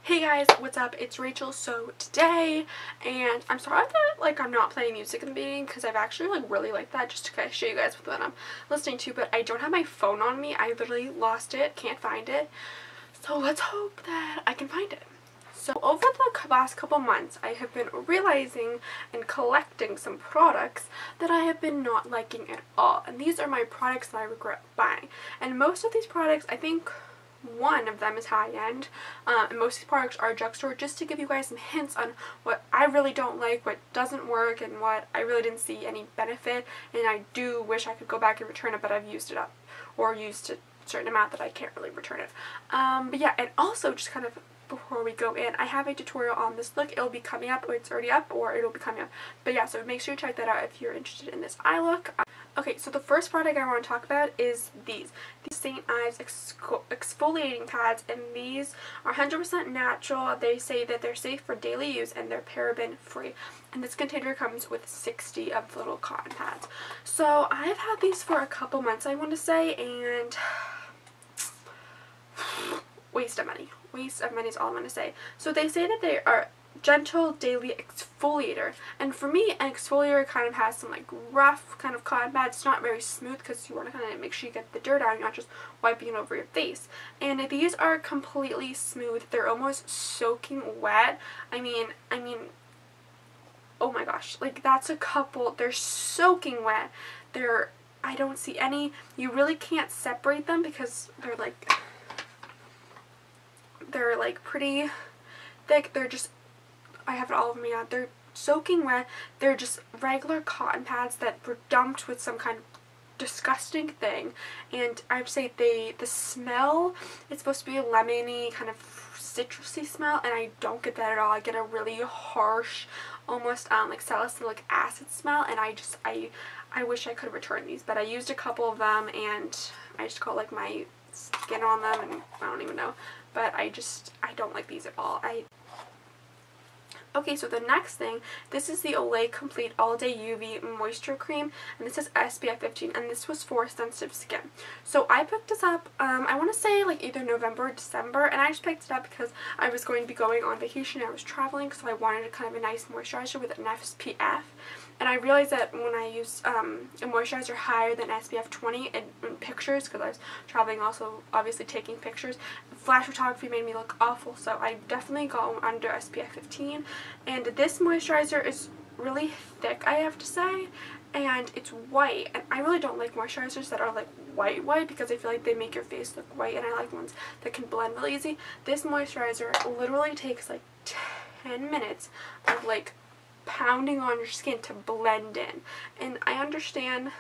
Hey guys, what's up? It's Rachel. So today, and I'm sorry that I'm not playing music in the beginning because I've actually really liked that just to kind of show you guys what I'm listening to, but I don't have my phone on me. I literally lost it, can't find it. So let's hope that I can find it. So over the last couple months, I have been realizing and collecting some products that I have been not liking at all. And these are my products that I regret buying. And most of these products, I think one of them is high-end, and most of these products are drugstore, just to give you guys some hints on what I really don't like, what doesn't work, and what I really didn't see any benefit, and I do wish I could go back and return it, but I've used it up, or used a certain amount that I can't really return it. But yeah, and also just kind of before we go in, I have a tutorial on this look. It'll be coming up, or it's already up, or it'll be coming up. But yeah, so make sure you check that out if you're interested in this eye look. Okay, so the first product I want to talk about is these St. Ives exfoliating pads, and these are 100% natural. They say that they're safe for daily use and they're paraben free. And this container comes with 60 of the little cotton pads. So I've had these for a couple months, I want to say, and waste of money. Waste of money is all I'm going to say. So they say that they are gentle daily exfoliator, and for me an exfoliator kind of has some rough kind of cotton pads. It's not very smooth because you want to kind of make sure you get the dirt out, you're not just wiping it over your face. And these are completely smooth. They're almost soaking wet. I mean oh my gosh, that's a couple. They're soaking wet. I don't see any, you really can't separate them because they're pretty thick. They're just, I have it all over me now. They're soaking wet. They're just regular cotton pads that were dumped with some kind of disgusting thing. And I'd say the smell, it's supposed to be a lemony kind of citrusy smell, and I don't get that at all. I get a really harsh, almost salicylic acid smell, and I wish I could return these, but I used a couple of them and I just got my skin on them, and I don't even know, but I don't like these at all. Okay, so the next thing, this is the Olay Complete All Day UV Moisture Cream, and this is SPF 15, and this was for sensitive skin. So I picked this up, I want to say either November or December, and I just picked it up because I was going to be going on vacation, I was traveling, so I wanted kind of a nice moisturizer with an SPF. And I realized that when I use a moisturizer higher than SPF 20 in pictures, because I was traveling also obviously taking pictures, flash photography made me look awful, so I definitely got under SPF 15. And this moisturizer is really thick, I have to say, and it's white, and I really don't like moisturizers that are white because I feel like they make your face look white, and I like ones that can blend really easy. This moisturizer literally takes 10 minutes of pounding on your skin to blend in. And I understand,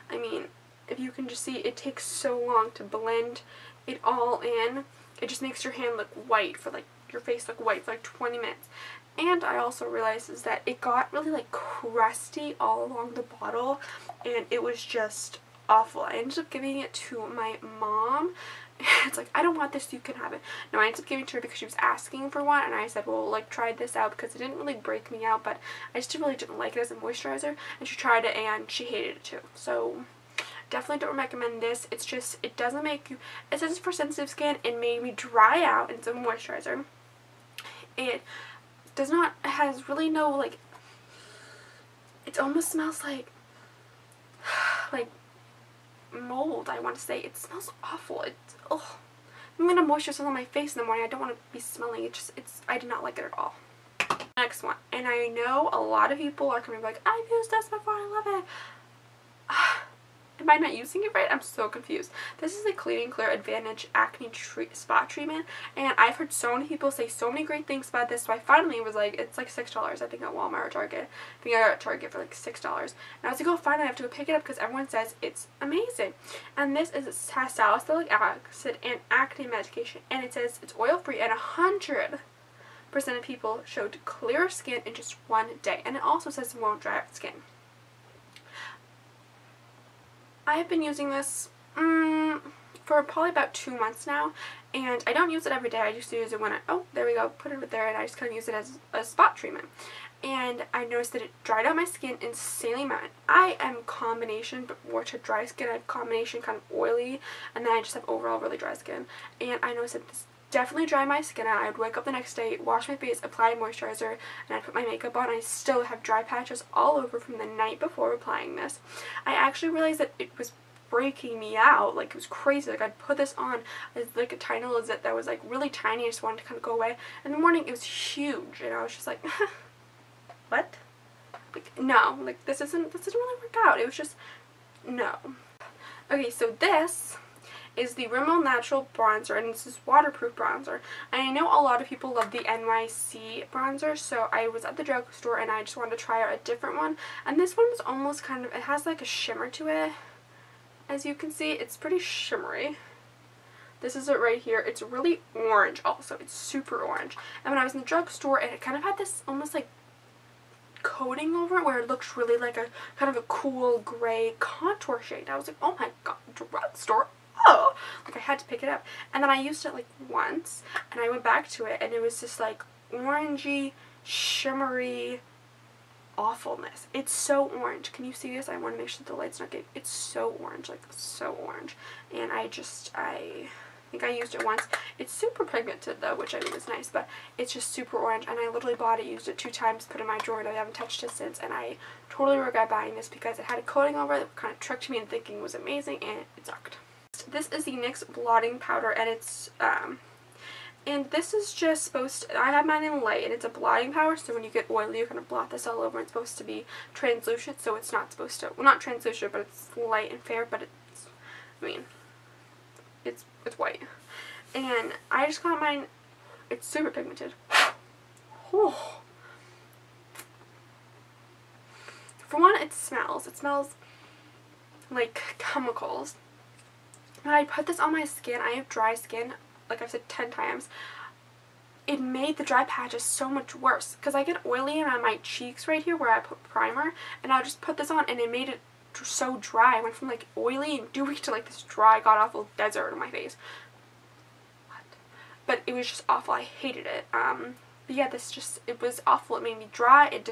I mean, if you can just see, it takes so long to blend it all in. It just makes your hand look white for your face look white for 20 minutes. And I also realized is that it got really crusty all along the bottle, and it was just awful. I ended up giving it to my mom. It's I don't want this, you can have it. No, I ended up giving it to her because she was asking for one, and I said, well, try this out, because it didn't really break me out, but I just really didn't like it as a moisturizer, and she tried it and she hated it too. So definitely don't recommend this. It's just, it doesn't make you, it says it's for sensitive skin. It made me dry out, and it's a moisturizer. It does not, it has really no, it almost smells like mold, I want to say. It smells awful. It's, oh, I'm gonna moisturize on my face in the morning. I don't want to be smelling it. I did not like it at all. Next one, and I know a lot of people are coming I've used this before, I love it. Am I not using it right? I'm so confused. This is the Clean and Clear Advantage Acne Spot Treatment, and I've heard so many people say so many great things about this, so I finally was it's $6, I think, at Walmart or Target. I think I got it at Target for $6. And I was oh, finally I have to go pick it up because everyone says it's amazing. And this has salicylic acid and acne medication, and it says it's oil-free, and 100% of people showed clearer skin in just 1 day. And it also says it won't dry out skin. I have been using this for probably about 2 months now, and I don't use it every day. I just use it when oh, there we go, put it there, and I just kind of use it as a spot treatment. And I noticed that it dried out my skin insanely much. I am combination, but more to dry skin. I have combination kind of oily, and then I just have overall really dry skin. And I noticed that this definitely dry my skin out. I would wake up the next day, wash my face, apply moisturizer, and I'd put my makeup on. I still have dry patches all over from the night before applying this. I actually realized that it was breaking me out. Like, it was crazy. Like, I'd put this on as like a tiny little zit that was like really tiny. I just wanted to kind of go away. In the morning, it was huge, and I was just like, what? Like, no, like this didn't really work out. It was just, no. Okay, so this is the Rimmel Natural Bronzer, and this is waterproof bronzer. And I know a lot of people love the NYC bronzer, so I was at the drugstore and I just wanted to try out a different one. And this one was almost kind of, it has like a shimmer to it. As you can see, it's pretty shimmery. This is it right here. It's really orange also. It's super orange. And when I was in the drugstore, it kind of had this almost like coating over it where it looks really like a kind of a cool gray contour shade. I was like, oh my god, drugstore. Oh, like I had to pick it up. And then I used it like once and I went back to it and it was just like orangey, shimmery awfulness. It's so orange. Can you see this? I want to make sure the light's not getting, it's so orange, like so orange. And I think I used it once. It's super pigmented though, which I think is nice, but it's just super orange, and I literally bought it, used it 2 times, put it in my drawer, and I haven't touched it since, and I totally regret buying this because it had a coating over it that kind of tricked me into thinking it was amazing, and it sucked. This is the NYX blotting powder, and it's and this is just supposed to, I have mine in light, and it's a blotting powder, so when you get oily you kind of blot this all over. It's supposed to be translucent, so it's not supposed to, well, not translucent, but it's light and fair, but it's, I mean, it's white. And I just got mine, it's super pigmented. Oh. For one, it smells like chemicals. When I put this on my skin, I have dry skin, like I've said 10 times, it made the dry patches so much worse because I get oily around my cheeks right here where I put primer, and I'll just put this on and it made it so dry. I went from like oily and dewy to like this dry god awful desert on my face. What? But it was just awful. I hated it. But yeah, it was awful. It made me dry. It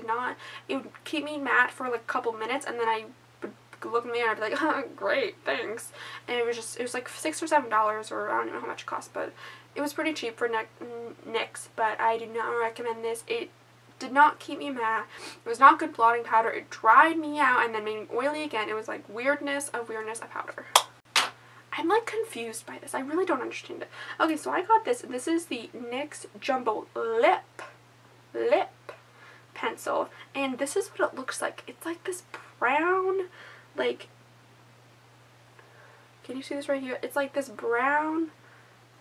would keep me matte for like a couple minutes, and then I would look in the mirror and I'd be like, oh, great, thanks. And it was like $6 or $7, or I don't even know how much it cost, but it was pretty cheap for NYX, but I do not recommend this. It did not keep me matte. It was not good blotting powder. It dried me out and then made me oily again. It was like weirdness of powder. I'm like confused by this. I really don't understand it. Okay, so I got this. This is the NYX Jumbo Lip Pencil, and this is what it looks like. It's like this brown, like, can you see this right here? It's like this brown,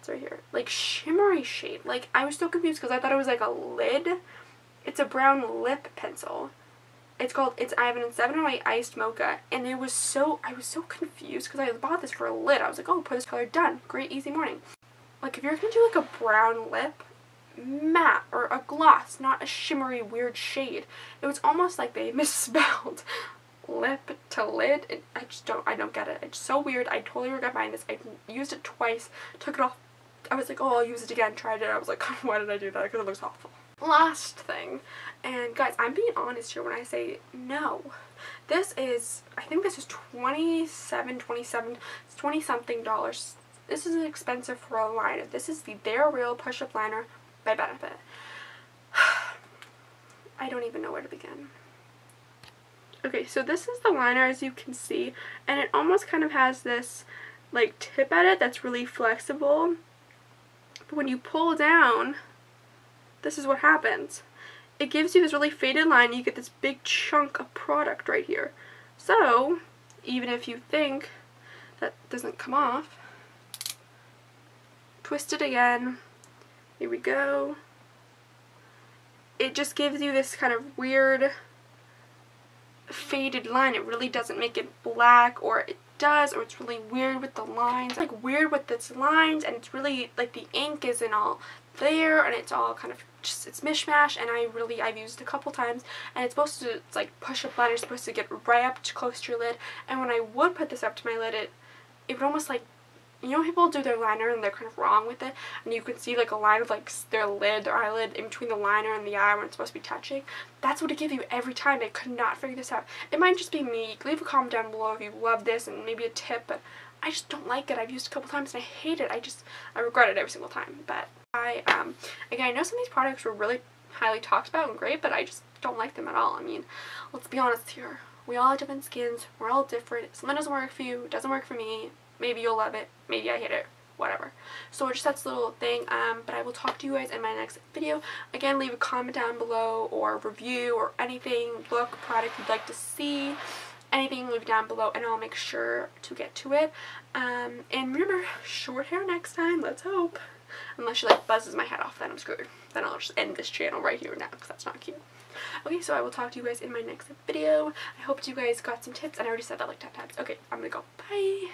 it's right here, like shimmery shade. Like, I was so confused because I thought it was like a lid. It's a brown lip pencil. I have it in 708 Iced Mocha, and I was so confused because I bought this for a lid. I was like, oh, put this color, done. Great, easy morning. Like, if you're going to do like a brown lip, matte, or a gloss, not a shimmery weird shade. It was almost like they misspelled lip to lid, and I don't get it. It's so weird. I totally regret buying this. I used it twice, took it off. I was like, oh, I'll use it again, tried it. I was like, why did I do that? Because it looks awful. Last thing, and guys, I'm being honest here when I say no. This is, I think this is it's 20 something dollars. This is expensive for a liner. This is the They're Real Push-Up Liner by Benefit. I don't even know where to begin. Okay, so this is the liner, as you can see, and it almost kind of has this like tip at it that's really flexible, but when you pull down, this is what happens. It gives you this really faded line, and you get this big chunk of product right here. So, even if you think that doesn't come off, twist it again. Here we go. It just gives you this kind of weird faded line. It really doesn't make it black, or it does, or it's really weird with the lines. It's like weird with its lines, and it's really like the ink isn't all there, and it's all kind of just, it's mishmash, and I've used it a couple times, and it's like push-up liner, it's supposed to get right up close to your lid, and when I would put this up to my lid, it would almost like, you know, people do their liner and they're kind of wrong with it, and you can see like a line of like their eyelid in between the liner and the eye when it's supposed to be touching. That's what it gives you every time. I could not figure this out. It might just be me. Leave a comment down below if you love this, and maybe a tip, but I just don't like it. I've used it a couple times and I hate it. I regret it every single time. But again, I know some of these products were really highly talked about and great, but I just don't like them at all. I mean, let's be honest here. We all have different skins. We're all different. If something doesn't work for you, it doesn't work for me. Maybe you'll love it. Maybe I hate it. Whatever. So just that's a little thing, but I will talk to you guys in my next video. Again, leave a comment down below or review or anything, book, product you'd like to see. Anything, leave it down below and I'll make sure to get to it. And remember, short hair next time, let's hope. Unless she like buzzes my head off, then I'm screwed. Then I'll just end this channel right here now because that's not cute. Okay, so I will talk to you guys in my next video. I hope you guys got some tips, and I already said that like 10 times. Okay, I'm gonna go. Bye!